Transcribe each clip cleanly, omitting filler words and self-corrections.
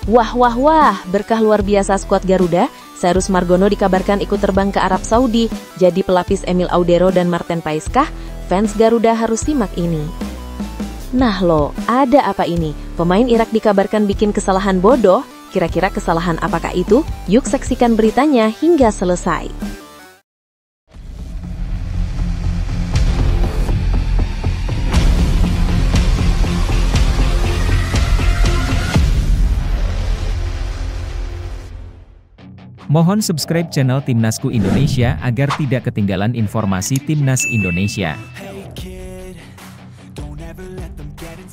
Wah, wah, wah, berkah luar biasa skuad Garuda. Cyrus Margono dikabarkan ikut terbang ke Arab Saudi. Jadi pelapis Emil Audero dan Maarten Paes kah? Fans Garuda harus simak ini. Nah loh, ada apa ini? Pemain Irak dikabarkan bikin kesalahan bodoh. Kira-kira kesalahan apakah itu? Yuk saksikan beritanya hingga selesai. Mohon subscribe channel Timnasku Indonesia agar tidak ketinggalan informasi Timnas Indonesia.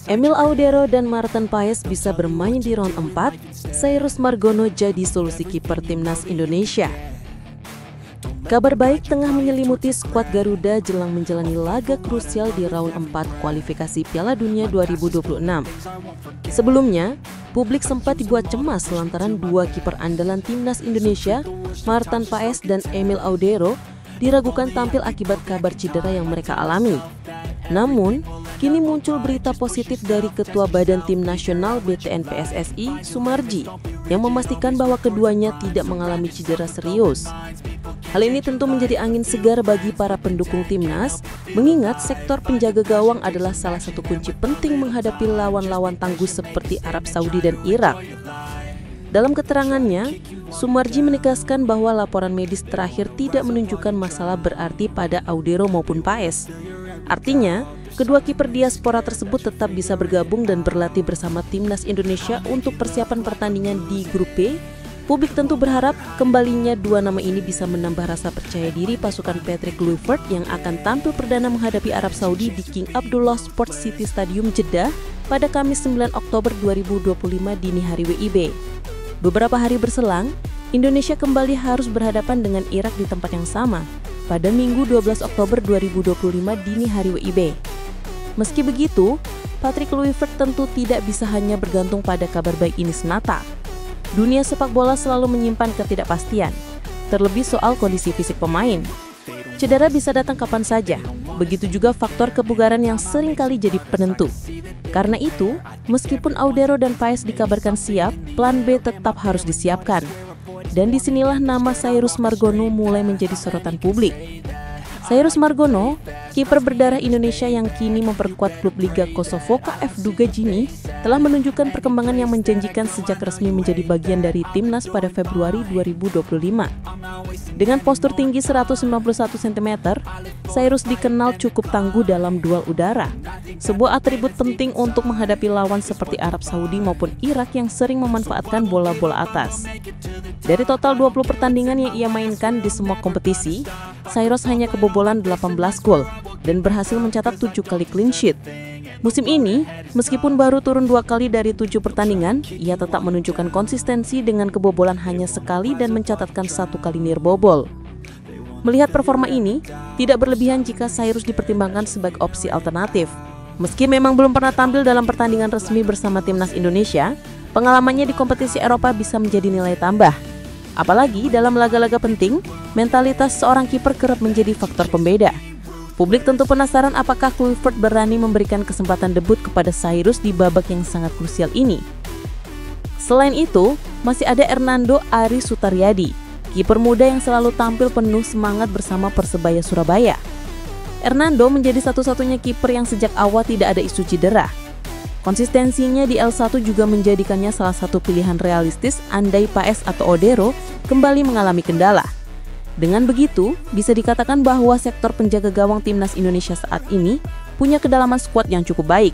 Emil Audero dan Maarten Paes bisa bermain di round 4, Cyrus Margono jadi solusi kiper Timnas Indonesia. Kabar baik tengah menyelimuti skuad Garuda jelang menjalani laga krusial di round 4 kualifikasi Piala Dunia 2026. Sebelumnya, publik sempat dibuat cemas lantaran dua kiper andalan Timnas Indonesia, Maarten Paes dan Emil Audero, diragukan tampil akibat kabar cedera yang mereka alami. Namun, kini muncul berita positif dari Ketua Badan Tim Nasional BTN PSSI, Sumarji, yang memastikan bahwa keduanya tidak mengalami cedera serius. Hal ini tentu menjadi angin segar bagi para pendukung Timnas, mengingat sektor penjaga gawang adalah salah satu kunci penting menghadapi lawan-lawan tangguh seperti Arab Saudi dan Irak. Dalam keterangannya, Sumarji menegaskan bahwa laporan medis terakhir tidak menunjukkan masalah berarti pada Audero maupun Paes. Artinya, kedua kiper diaspora tersebut tetap bisa bergabung dan berlatih bersama Timnas Indonesia untuk persiapan pertandingan di Grup B. Publik tentu berharap kembalinya dua nama ini bisa menambah rasa percaya diri pasukan Patrick Kluivert yang akan tampil perdana menghadapi Arab Saudi di King Abdullah Sports City Stadium Jeddah pada Kamis 9 Oktober 2025 dini hari WIB. Beberapa hari berselang, Indonesia kembali harus berhadapan dengan Irak di tempat yang sama pada Minggu 12 Oktober 2025 dini hari WIB. Meski begitu, Patrick Kluivert tentu tidak bisa hanya bergantung pada kabar baik ini semata. Dunia sepak bola selalu menyimpan ketidakpastian, terlebih soal kondisi fisik pemain. Cedera bisa datang kapan saja, begitu juga faktor kebugaran yang sering kali jadi penentu. Karena itu, meskipun Audero dan Paes dikabarkan siap, plan B tetap harus disiapkan. Dan disinilah nama Cyrus Margono mulai menjadi sorotan publik. Cyrus Margono, kiper berdarah Indonesia yang kini memperkuat klub Liga Kosovo KF Dugajini, telah menunjukkan perkembangan yang menjanjikan sejak resmi menjadi bagian dari Timnas pada Februari 2025. Dengan postur tinggi 191 cm, Cyrus dikenal cukup tangguh dalam duel udara, sebuah atribut penting untuk menghadapi lawan seperti Arab Saudi maupun Irak yang sering memanfaatkan bola-bola atas. Dari total 20 pertandingan yang ia mainkan di semua kompetisi, Cyrus hanya kebobolan 18 gol dan berhasil mencatat 7 kali clean sheet. Musim ini, meskipun baru turun 2 kali dari 7 pertandingan, ia tetap menunjukkan konsistensi dengan kebobolan hanya sekali dan mencatatkan 1 kali nirbobol. Melihat performa ini, tidak berlebihan jika Cyrus dipertimbangkan sebagai opsi alternatif. Meski memang belum pernah tampil dalam pertandingan resmi bersama Timnas Indonesia, pengalamannya di kompetisi Eropa bisa menjadi nilai tambah. Apalagi dalam laga-laga penting, mentalitas seorang kiper kerap menjadi faktor pembeda. Publik tentu penasaran apakah Kluivert berani memberikan kesempatan debut kepada Cyrus di babak yang sangat krusial ini. Selain itu, masih ada Hernando Ari Sutaryadi, kiper muda yang selalu tampil penuh semangat bersama Persebaya Surabaya. Hernando menjadi satu-satunya kiper yang sejak awal tidak ada isu cedera. Konsistensinya di L1 juga menjadikannya salah satu pilihan realistis andai Paes atau Audero kembali mengalami kendala. Dengan begitu, bisa dikatakan bahwa sektor penjaga gawang Timnas Indonesia saat ini punya kedalaman skuad yang cukup baik.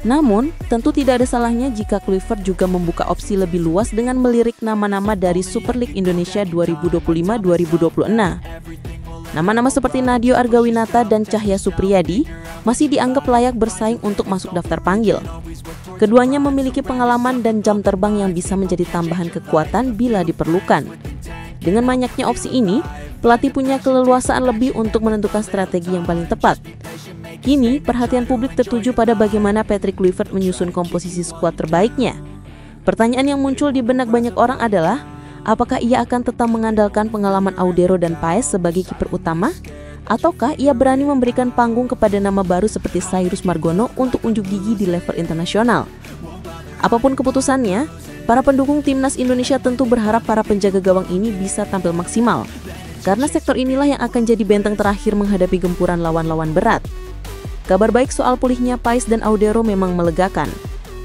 Namun, tentu tidak ada salahnya jika Kluivert juga membuka opsi lebih luas dengan melirik nama-nama dari Super League Indonesia 2025-2026. Nama-nama seperti Nadeo Argawinata dan Cahya Supriyadi masih dianggap layak bersaing untuk masuk daftar panggil. Keduanya memiliki pengalaman dan jam terbang yang bisa menjadi tambahan kekuatan bila diperlukan. Dengan banyaknya opsi ini, pelatih punya keleluasaan lebih untuk menentukan strategi yang paling tepat. Kini, perhatian publik tertuju pada bagaimana Patrick Kluivert menyusun komposisi skuad terbaiknya. Pertanyaan yang muncul di benak banyak orang adalah, apakah ia akan tetap mengandalkan pengalaman Audero dan Paes sebagai kiper utama? Ataukah ia berani memberikan panggung kepada nama baru seperti Cyrus Margono untuk unjuk gigi di level internasional? Apapun keputusannya, Para pendukung timnas Indonesia tentu berharap para penjaga gawang ini bisa tampil maksimal, karena sektor inilah yang akan jadi benteng terakhir menghadapi gempuran lawan-lawan berat. Kabar baik soal pulihnya Paes dan Audero memang melegakan,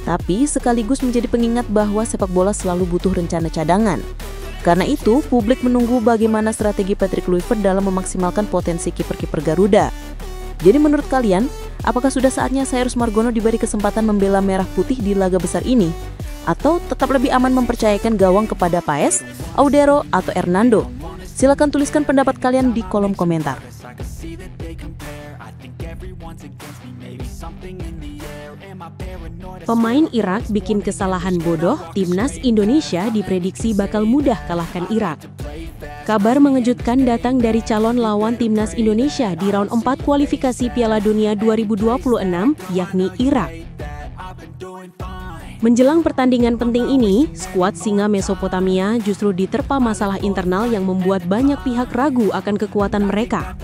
tapi sekaligus menjadi pengingat bahwa sepak bola selalu butuh rencana cadangan. Karena itu, publik menunggu bagaimana strategi Patrick Kluivert dalam memaksimalkan potensi kiper-kiper Garuda. Jadi menurut kalian, apakah sudah saatnya Sairus Margono diberi kesempatan membela merah putih di laga besar ini? Atau tetap lebih aman mempercayakan gawang kepada Paes, Audero, atau Hernando? Silakan tuliskan pendapat kalian di kolom komentar. Pemain Irak bikin kesalahan bodoh, timnas Indonesia diprediksi bakal mudah kalahkan Irak. Kabar mengejutkan datang dari calon lawan timnas Indonesia di round 4 kualifikasi Piala Dunia 2026, yakni Irak. Menjelang pertandingan penting ini, skuad singa Mesopotamia justru diterpa masalah internal yang membuat banyak pihak ragu akan kekuatan mereka.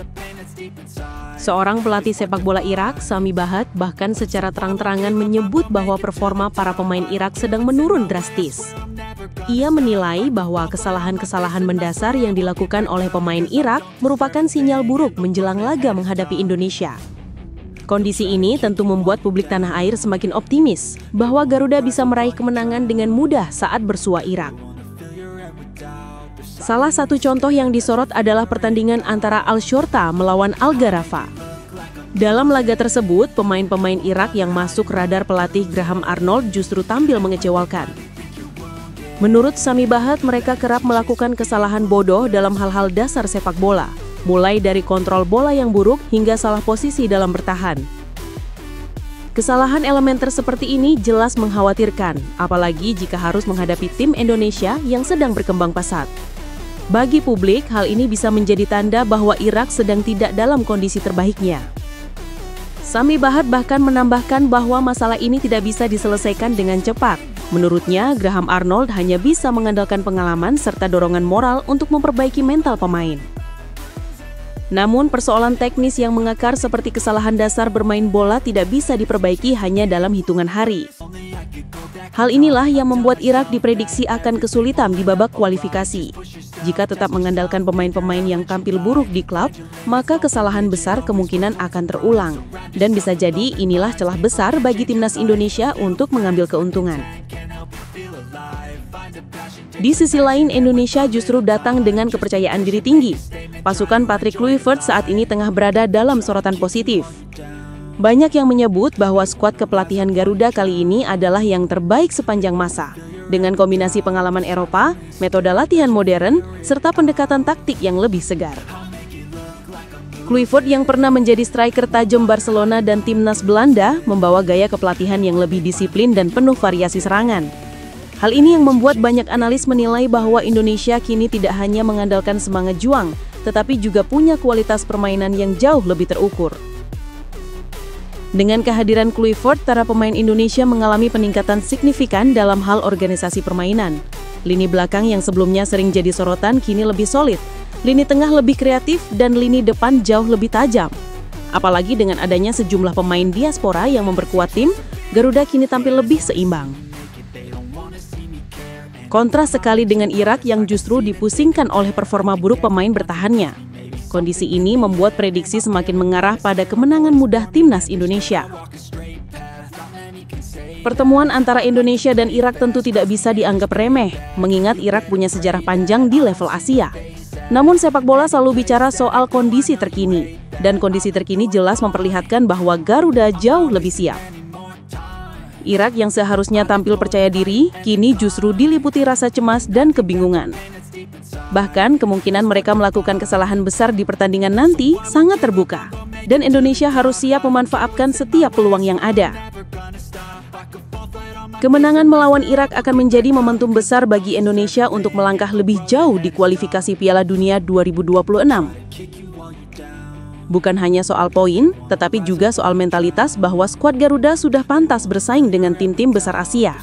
Seorang pelatih sepak bola Irak, Sami Bahat, bahkan secara terang-terangan menyebut bahwa performa para pemain Irak sedang menurun drastis. Ia menilai bahwa kesalahan-kesalahan mendasar yang dilakukan oleh pemain Irak merupakan sinyal buruk menjelang laga menghadapi Indonesia. Kondisi ini tentu membuat publik tanah air semakin optimis bahwa Garuda bisa meraih kemenangan dengan mudah saat bersua Irak. Salah satu contoh yang disorot adalah pertandingan antara Al-Shorta melawan Al-Gharafa. Dalam laga tersebut, pemain-pemain Irak yang masuk radar pelatih Graham Arnold justru tampil mengecewakan. Menurut Sami Bahat, mereka kerap melakukan kesalahan bodoh dalam hal-hal dasar sepak bola, mulai dari kontrol bola yang buruk hingga salah posisi dalam bertahan. Kesalahan elementer seperti ini jelas mengkhawatirkan, apalagi jika harus menghadapi tim Indonesia yang sedang berkembang pesat. Bagi publik, hal ini bisa menjadi tanda bahwa Irak sedang tidak dalam kondisi terbaiknya. Sami Bahat bahkan menambahkan bahwa masalah ini tidak bisa diselesaikan dengan cepat. Menurutnya, Graham Arnold hanya bisa mengandalkan pengalaman serta dorongan moral untuk memperbaiki mental pemain. Namun, persoalan teknis yang mengakar seperti kesalahan dasar bermain bola tidak bisa diperbaiki hanya dalam hitungan hari. Hal inilah yang membuat Irak diprediksi akan kesulitan di babak kualifikasi. Jika tetap mengandalkan pemain-pemain yang tampil buruk di klub, maka kesalahan besar kemungkinan akan terulang. Dan bisa jadi inilah celah besar bagi timnas Indonesia untuk mengambil keuntungan. Di sisi lain, Indonesia justru datang dengan kepercayaan diri tinggi. Pasukan Patrick Kluivert saat ini tengah berada dalam sorotan positif. Banyak yang menyebut bahwa skuad kepelatihan Garuda kali ini adalah yang terbaik sepanjang masa, dengan kombinasi pengalaman Eropa, metode latihan modern, serta pendekatan taktik yang lebih segar. Kluivert yang pernah menjadi striker tajam Barcelona dan timnas Belanda membawa gaya kepelatihan yang lebih disiplin dan penuh variasi serangan. Hal ini yang membuat banyak analis menilai bahwa Indonesia kini tidak hanya mengandalkan semangat juang, tetapi juga punya kualitas permainan yang jauh lebih terukur. Dengan kehadiran Kluivert, para pemain Indonesia mengalami peningkatan signifikan dalam hal organisasi permainan. Lini belakang yang sebelumnya sering jadi sorotan kini lebih solid, lini tengah lebih kreatif, dan lini depan jauh lebih tajam. Apalagi dengan adanya sejumlah pemain diaspora yang memperkuat tim, Garuda kini tampil lebih seimbang. Kontras sekali dengan Irak yang justru dipusingkan oleh performa buruk pemain bertahannya. Kondisi ini membuat prediksi semakin mengarah pada kemenangan mudah timnas Indonesia. Pertemuan antara Indonesia dan Irak tentu tidak bisa dianggap remeh, mengingat Irak punya sejarah panjang di level Asia. Namun sepak bola selalu bicara soal kondisi terkini, dan kondisi terkini jelas memperlihatkan bahwa Garuda jauh lebih siap. Irak yang seharusnya tampil percaya diri, kini justru diliputi rasa cemas dan kebingungan. Bahkan kemungkinan mereka melakukan kesalahan besar di pertandingan nanti sangat terbuka, dan Indonesia harus siap memanfaatkan setiap peluang yang ada. Kemenangan melawan Irak akan menjadi momentum besar bagi Indonesia untuk melangkah lebih jauh di kualifikasi Piala Dunia 2026. Bukan hanya soal poin, tetapi juga soal mentalitas bahwa skuad Garuda sudah pantas bersaing dengan tim-tim besar Asia.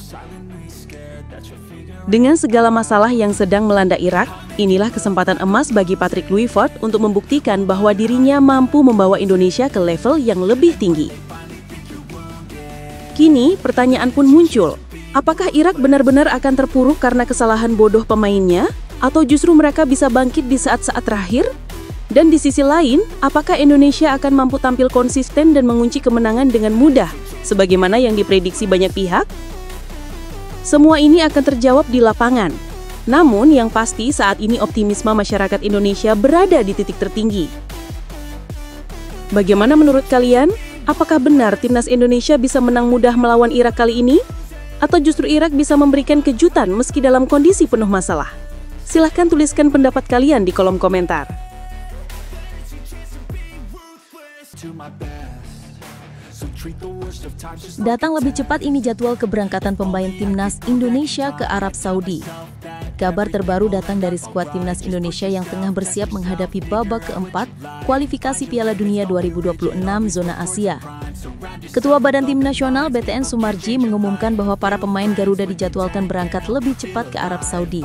Dengan segala masalah yang sedang melanda Irak, inilah kesempatan emas bagi Patrick Kluivert untuk membuktikan bahwa dirinya mampu membawa Indonesia ke level yang lebih tinggi. Kini, pertanyaan pun muncul, Apakah Irak benar-benar akan terpuruk karena kesalahan bodoh pemainnya? Atau justru mereka bisa bangkit di saat-saat terakhir? Dan di sisi lain, apakah Indonesia akan mampu tampil konsisten dan mengunci kemenangan dengan mudah, sebagaimana yang diprediksi banyak pihak? Semua ini akan terjawab di lapangan. Namun yang pasti saat ini optimisme masyarakat Indonesia berada di titik tertinggi. Bagaimana menurut kalian? Apakah benar timnas Indonesia bisa menang mudah melawan Irak kali ini? Atau justru Irak bisa memberikan kejutan meski dalam kondisi penuh masalah? Silahkan tuliskan pendapat kalian di kolom komentar. Datang lebih cepat ini jadwal keberangkatan pemain timnas Indonesia ke Arab Saudi. Kabar terbaru datang dari skuad timnas Indonesia yang tengah bersiap menghadapi babak keempat kualifikasi Piala Dunia 2026 zona Asia. Ketua Badan Tim Nasional BTN Sumarji mengumumkan bahwa para pemain Garuda dijadwalkan berangkat lebih cepat ke Arab Saudi.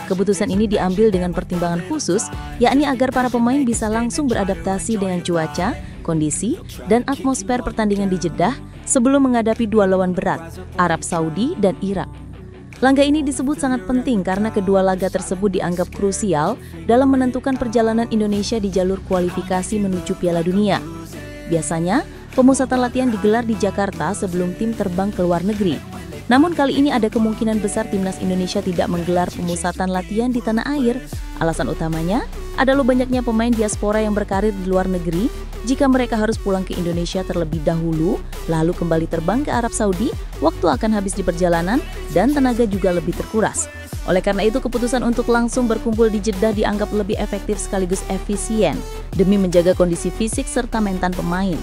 Keputusan ini diambil dengan pertimbangan khusus, yakni agar para pemain bisa langsung beradaptasi dengan cuaca, kondisi, dan atmosfer pertandingan di Jeddah sebelum menghadapi dua lawan berat, Arab Saudi dan Irak. Langkah ini disebut sangat penting karena kedua laga tersebut dianggap krusial dalam menentukan perjalanan Indonesia di jalur kualifikasi menuju Piala Dunia. Biasanya, pemusatan latihan digelar di Jakarta sebelum tim terbang ke luar negeri. Namun kali ini ada kemungkinan besar timnas Indonesia tidak menggelar pemusatan latihan di tanah air. Alasan utamanya adalah banyaknya pemain diaspora yang berkarir di luar negeri. Jika mereka harus pulang ke Indonesia terlebih dahulu, lalu kembali terbang ke Arab Saudi, waktu akan habis di perjalanan dan tenaga juga lebih terkuras. Oleh karena itu, keputusan untuk langsung berkumpul di Jeddah dianggap lebih efektif sekaligus efisien demi menjaga kondisi fisik serta mental pemain.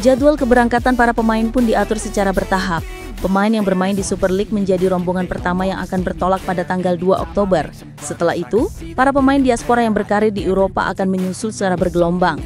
Jadwal keberangkatan para pemain pun diatur secara bertahap. Pemain yang bermain di Super League menjadi rombongan pertama yang akan bertolak pada tanggal 2 Oktober. Setelah itu, para pemain diaspora yang berkarir di Eropa akan menyusul secara bergelombang.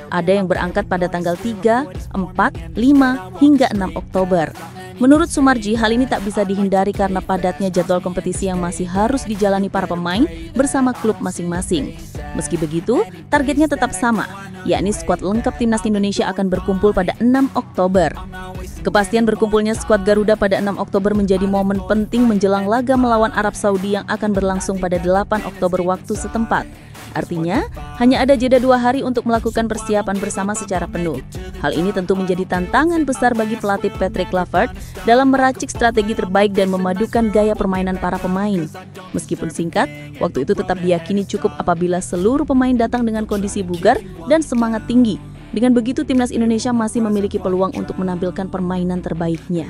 Ada yang berangkat pada tanggal 3, 4, 5, hingga 6 Oktober. Menurut Sumarji, hal ini tak bisa dihindari karena padatnya jadwal kompetisi yang masih harus dijalani para pemain bersama klub masing-masing. Meski begitu, targetnya tetap sama, yakni skuad lengkap timnas Indonesia akan berkumpul pada 6 Oktober. Kepastian berkumpulnya skuad Garuda pada 6 Oktober menjadi momen penting menjelang laga melawan Arab Saudi yang akan berlangsung pada 8 Oktober waktu setempat. Artinya, hanya ada jeda 2 hari untuk melakukan persiapan bersama secara penuh. Hal ini tentu menjadi tantangan besar bagi pelatih Patrick Kluivert dalam meracik strategi terbaik dan memadukan gaya permainan para pemain. Meskipun singkat, waktu itu tetap diyakini cukup apabila seluruh pemain datang dengan kondisi bugar dan semangat tinggi. Dengan begitu, timnas Indonesia masih memiliki peluang untuk menampilkan permainan terbaiknya.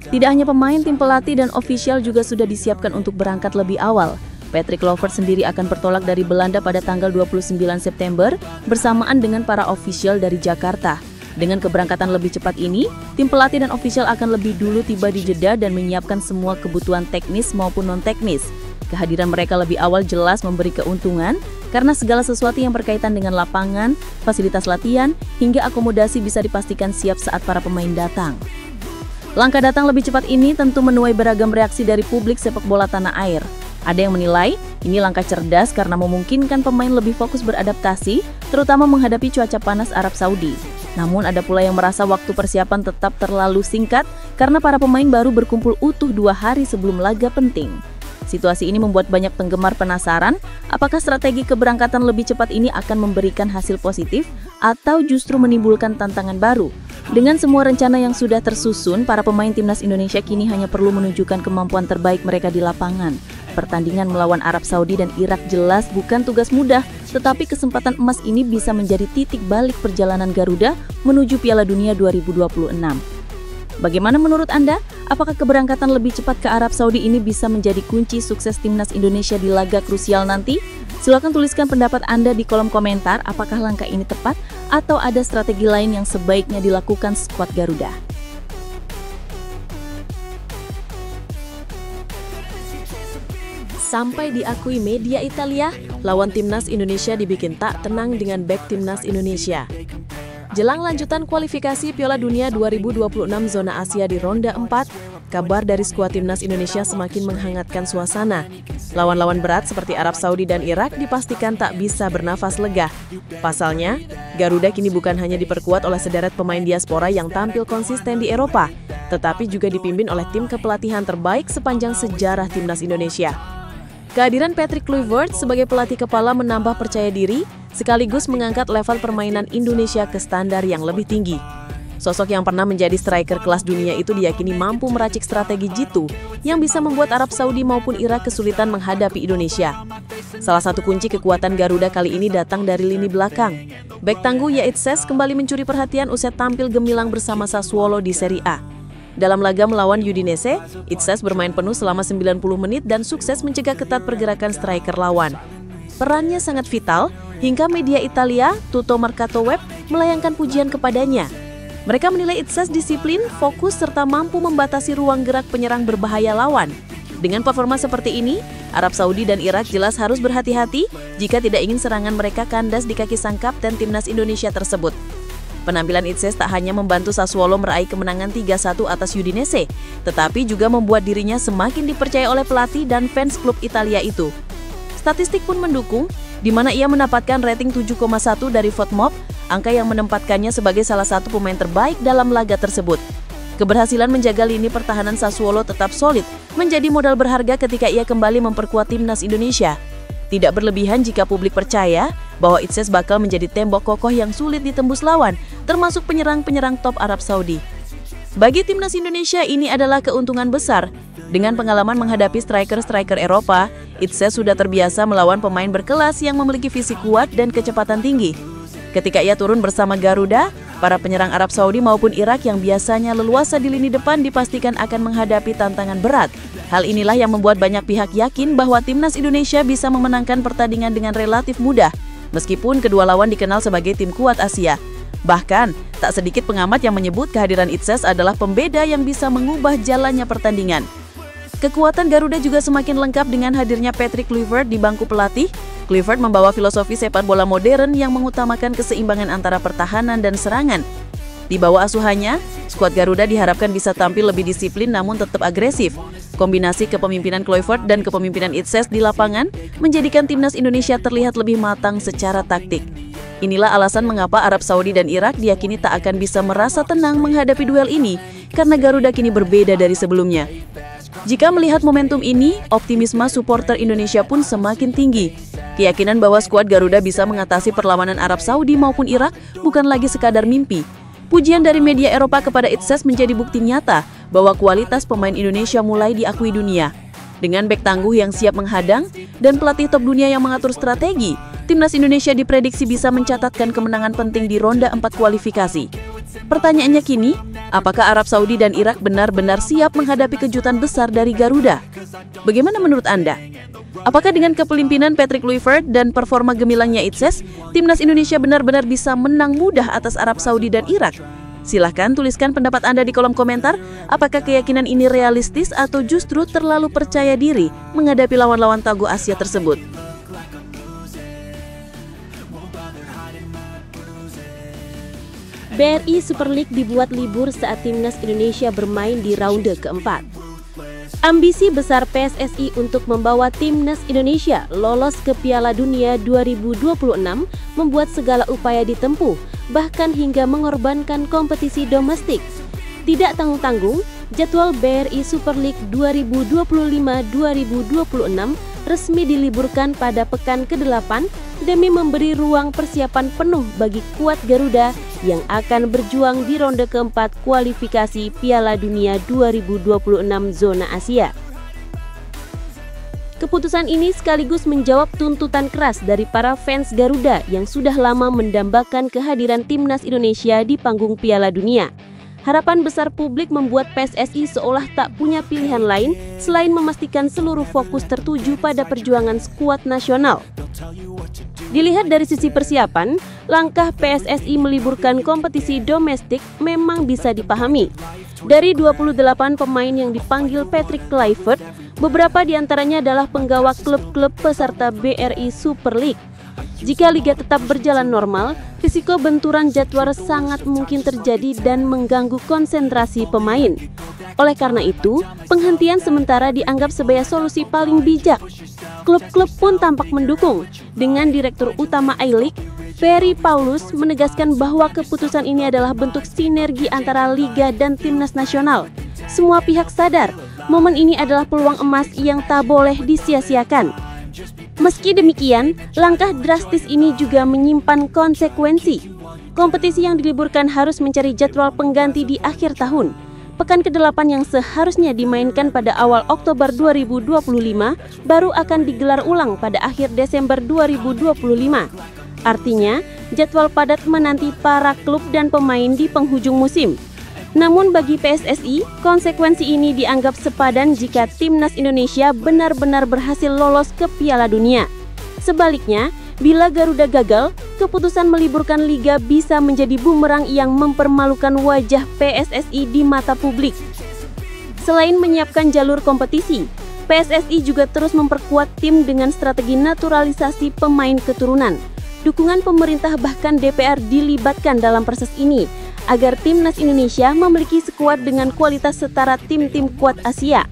Tidak hanya pemain, tim pelatih dan ofisial juga sudah disiapkan untuk berangkat lebih awal. Patrick Kluivert sendiri akan bertolak dari Belanda pada tanggal 29 September bersamaan dengan para ofisial dari Jakarta. Dengan keberangkatan lebih cepat ini, tim pelatih dan ofisial akan lebih dulu tiba di Jeddah dan menyiapkan semua kebutuhan teknis maupun non-teknis. Kehadiran mereka lebih awal jelas memberi keuntungan karena segala sesuatu yang berkaitan dengan lapangan, fasilitas latihan, hingga akomodasi bisa dipastikan siap saat para pemain datang. Langkah datang lebih cepat ini tentu menuai beragam reaksi dari publik sepak bola tanah air. Ada yang menilai ini langkah cerdas karena memungkinkan pemain lebih fokus beradaptasi, terutama menghadapi cuaca panas Arab Saudi. Namun ada pula yang merasa waktu persiapan tetap terlalu singkat karena para pemain baru berkumpul utuh 2 hari sebelum laga penting. Situasi ini membuat banyak penggemar penasaran apakah strategi keberangkatan lebih cepat ini akan memberikan hasil positif atau justru menimbulkan tantangan baru. Dengan semua rencana yang sudah tersusun, para pemain timnas Indonesia kini hanya perlu menunjukkan kemampuan terbaik mereka di lapangan. Pertandingan melawan Arab Saudi dan Irak jelas bukan tugas mudah, tetapi kesempatan emas ini bisa menjadi titik balik perjalanan Garuda menuju Piala Dunia 2026. Bagaimana menurut Anda? Apakah keberangkatan lebih cepat ke Arab Saudi ini bisa menjadi kunci sukses timnas Indonesia di laga krusial nanti? Silakan tuliskan pendapat Anda di kolom komentar. Apakah langkah ini tepat atau ada strategi lain yang sebaiknya dilakukan skuad Garuda? Sampai diakui media Italia, lawan timnas Indonesia dibikin tak tenang dengan bek timnas Indonesia. Jelang lanjutan kualifikasi Piala Dunia 2026 zona Asia di ronde 4, kabar dari skuad timnas Indonesia semakin menghangatkan suasana. Lawan-lawan berat seperti Arab Saudi dan Irak dipastikan tak bisa bernafas lega. Pasalnya, Garuda kini bukan hanya diperkuat oleh sederet pemain diaspora yang tampil konsisten di Eropa, tetapi juga dipimpin oleh tim kepelatihan terbaik sepanjang sejarah timnas Indonesia. Kehadiran Patrick Kluivert sebagai pelatih kepala menambah percaya diri, sekaligus mengangkat level permainan Indonesia ke standar yang lebih tinggi. Sosok yang pernah menjadi striker kelas dunia itu diyakini mampu meracik strategi jitu yang bisa membuat Arab Saudi maupun Irak kesulitan menghadapi Indonesia. Salah satu kunci kekuatan Garuda kali ini datang dari lini belakang. Bek tangguh Yaitses kembali mencuri perhatian usai tampil gemilang bersama Sassuolo di Serie A. Dalam laga melawan Udinese, Yaitses bermain penuh selama 90 menit dan sukses mencegah ketat pergerakan striker lawan. Perannya sangat vital hingga media Italia, Tutto Mercato Web, melayangkan pujian kepadanya. Mereka menilai Yaitses disiplin, fokus, serta mampu membatasi ruang gerak penyerang berbahaya lawan. Dengan performa seperti ini, Arab Saudi dan Irak jelas harus berhati-hati jika tidak ingin serangan mereka kandas di kaki sang kapten timnas Indonesia tersebut. Penampilan Yaitses tak hanya membantu Sassuolo meraih kemenangan 3-1 atas Udinese, tetapi juga membuat dirinya semakin dipercaya oleh pelatih dan fans klub Italia itu. Statistik pun mendukung, di mana ia mendapatkan rating 7,1 dari FotMob, angka yang menempatkannya sebagai salah satu pemain terbaik dalam laga tersebut. Keberhasilan menjaga lini pertahanan Sassuolo tetap solid, menjadi modal berharga ketika ia kembali memperkuat timnas Indonesia. Tidak berlebihan jika publik percaya bahwa Yaitses bakal menjadi tembok kokoh yang sulit ditembus lawan, termasuk penyerang-penyerang top Arab Saudi. Bagi timnas Indonesia ini adalah keuntungan besar. Dengan pengalaman menghadapi striker-striker Eropa, Yaitses sudah terbiasa melawan pemain berkelas yang memiliki fisik kuat dan kecepatan tinggi. Ketika ia turun bersama Garuda, para penyerang Arab Saudi maupun Irak yang biasanya leluasa di lini depan dipastikan akan menghadapi tantangan berat. Hal inilah yang membuat banyak pihak yakin bahwa timnas Indonesia bisa memenangkan pertandingan dengan relatif mudah, meskipun kedua lawan dikenal sebagai tim kuat Asia. Bahkan, tak sedikit pengamat yang menyebut kehadiran Yaitses adalah pembeda yang bisa mengubah jalannya pertandingan. Kekuatan Garuda juga semakin lengkap dengan hadirnya Patrick Kluivert di bangku pelatih. Kluivert membawa filosofi sepak bola modern yang mengutamakan keseimbangan antara pertahanan dan serangan. Di bawah asuhannya, skuad Garuda diharapkan bisa tampil lebih disiplin namun tetap agresif. Kombinasi kepemimpinan Kluivert dan kepemimpinan Yaitses di lapangan menjadikan timnas Indonesia terlihat lebih matang secara taktik. Inilah alasan mengapa Arab Saudi dan Irak diyakini tak akan bisa merasa tenang menghadapi duel ini, karena Garuda kini berbeda dari sebelumnya. Jika melihat momentum ini, optimisme supporter Indonesia pun semakin tinggi. Keyakinan bahwa skuad Garuda bisa mengatasi perlawanan Arab Saudi maupun Irak bukan lagi sekadar mimpi. Pujian dari media Eropa kepada Yaitses menjadi bukti nyata bahwa kualitas pemain Indonesia mulai diakui dunia. Dengan bek tangguh yang siap menghadang dan pelatih top dunia yang mengatur strategi, timnas Indonesia diprediksi bisa mencatatkan kemenangan penting di ronde 4 kualifikasi. Pertanyaannya kini, apakah Arab Saudi dan Irak benar-benar siap menghadapi kejutan besar dari Garuda? Bagaimana menurut Anda? Apakah dengan kepemimpinan Patrick Kluivert dan performa gemilangnya Yaitses, timnas Indonesia benar-benar bisa menang mudah atas Arab Saudi dan Irak? Silahkan tuliskan pendapat Anda di kolom komentar. Apakah keyakinan ini realistis atau justru terlalu percaya diri menghadapi lawan-lawan tangguh Asia tersebut? BRI Super League dibuat libur saat timnas Indonesia bermain di ronde keempat. Ambisi besar PSSI untuk membawa timnas Indonesia lolos ke Piala Dunia 2026 membuat segala upaya ditempuh, bahkan hingga mengorbankan kompetisi domestik. Tidak tanggung-tanggung, jadwal BRI Super League 2025-2026 resmi diliburkan pada pekan ke-8 demi memberi ruang persiapan penuh bagi skuad Garuda yang akan berjuang di ronde keempat kualifikasi Piala Dunia 2026 zona Asia. Keputusan ini sekaligus menjawab tuntutan keras dari para fans Garuda yang sudah lama mendambakan kehadiran timnas Indonesia di panggung Piala Dunia. Harapan besar publik membuat PSSI seolah tak punya pilihan lain selain memastikan seluruh fokus tertuju pada perjuangan skuad nasional. Dilihat dari sisi persiapan, langkah PSSI meliburkan kompetisi domestik memang bisa dipahami. Dari 28 pemain yang dipanggil Patrick Kluivert, beberapa diantaranya adalah penggawa klub-klub peserta BRI Super League. Jika liga tetap berjalan normal, risiko benturan jadwal sangat mungkin terjadi dan mengganggu konsentrasi pemain. Oleh karena itu, penghentian sementara dianggap sebagai solusi paling bijak. Klub-klub pun tampak mendukung. Dengan Direktur Utama I-League, Ferry Paulus menegaskan bahwa keputusan ini adalah bentuk sinergi antara liga dan timnas nasional. semua pihak sadar momen ini adalah peluang emas yang tak boleh disia-siakan. Meski demikian, langkah drastis ini juga menyimpan konsekuensi. Kompetisi yang diliburkan harus mencari jadwal pengganti di akhir tahun. Pekan ke-8 yang seharusnya dimainkan pada awal Oktober 2025 baru akan digelar ulang pada akhir Desember 2025. Artinya, jadwal padat menanti para klub dan pemain di penghujung musim. Namun bagi PSSI, konsekuensi ini dianggap sepadan jika Timnas Indonesia benar-benar berhasil lolos ke Piala Dunia. Sebaliknya, bila Garuda gagal, keputusan meliburkan liga bisa menjadi bumerang yang mempermalukan wajah PSSI di mata publik. Selain menyiapkan jalur kompetisi, PSSI juga terus memperkuat tim dengan strategi naturalisasi pemain keturunan. Dukungan pemerintah bahkan DPR dilibatkan dalam proses ini, agar Timnas Indonesia memiliki skuad dengan kualitas setara tim-tim kuat Asia.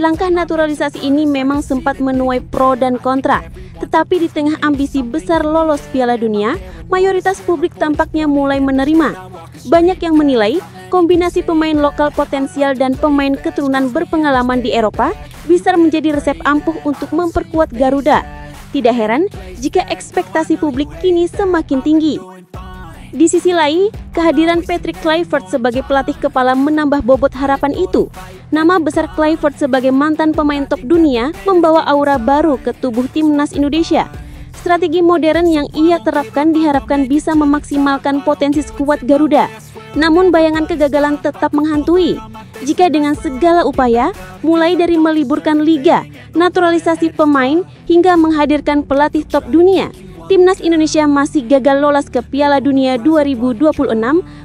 Langkah naturalisasi ini memang sempat menuai pro dan kontra, tetapi di tengah ambisi besar lolos Piala Dunia, mayoritas publik tampaknya mulai menerima. Banyak yang menilai kombinasi pemain lokal potensial dan pemain keturunan berpengalaman di Eropa bisa menjadi resep ampuh untuk memperkuat Garuda. Tidak heran jika ekspektasi publik kini semakin tinggi. Di sisi lain, kehadiran Patrick Kluivert sebagai pelatih kepala menambah bobot harapan itu. Nama besar Kluivert sebagai mantan pemain top dunia membawa aura baru ke tubuh Timnas Indonesia. Strategi modern yang ia terapkan diharapkan bisa memaksimalkan potensi skuad Garuda. Namun bayangan kegagalan tetap menghantui. Jika dengan segala upaya, mulai dari meliburkan liga, naturalisasi pemain, hingga menghadirkan pelatih top dunia, Timnas Indonesia masih gagal lolos ke Piala Dunia 2026,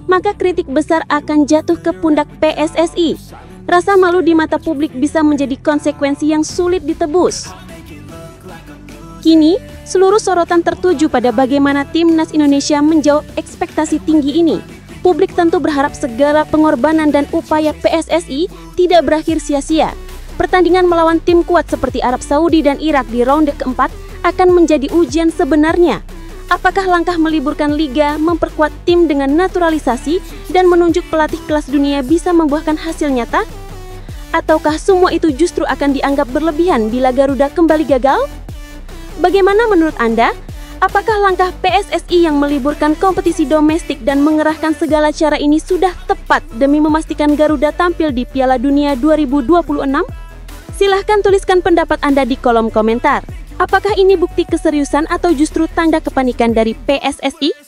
maka kritik besar akan jatuh ke pundak PSSI. Rasa malu di mata publik bisa menjadi konsekuensi yang sulit ditebus. Kini, seluruh sorotan tertuju pada bagaimana Timnas Indonesia menjawab ekspektasi tinggi ini. Publik tentu berharap segala pengorbanan dan upaya PSSI tidak berakhir sia-sia. Pertandingan melawan tim kuat seperti Arab Saudi dan Irak di ronde keempat akan menjadi ujian sebenarnya. Apakah langkah meliburkan liga, memperkuat tim dengan naturalisasi, dan menunjuk pelatih kelas dunia bisa membuahkan hasil nyata? Ataukah semua itu justru akan dianggap berlebihan bila Garuda kembali gagal? Bagaimana menurut Anda? Apakah langkah PSSI yang meliburkan kompetisi domestik dan mengerahkan segala cara ini sudah tepat demi memastikan Garuda tampil di Piala Dunia 2026? Silahkan tuliskan pendapat Anda di kolom komentar. Apakah ini bukti keseriusan atau justru tanda kepanikan dari PSSI?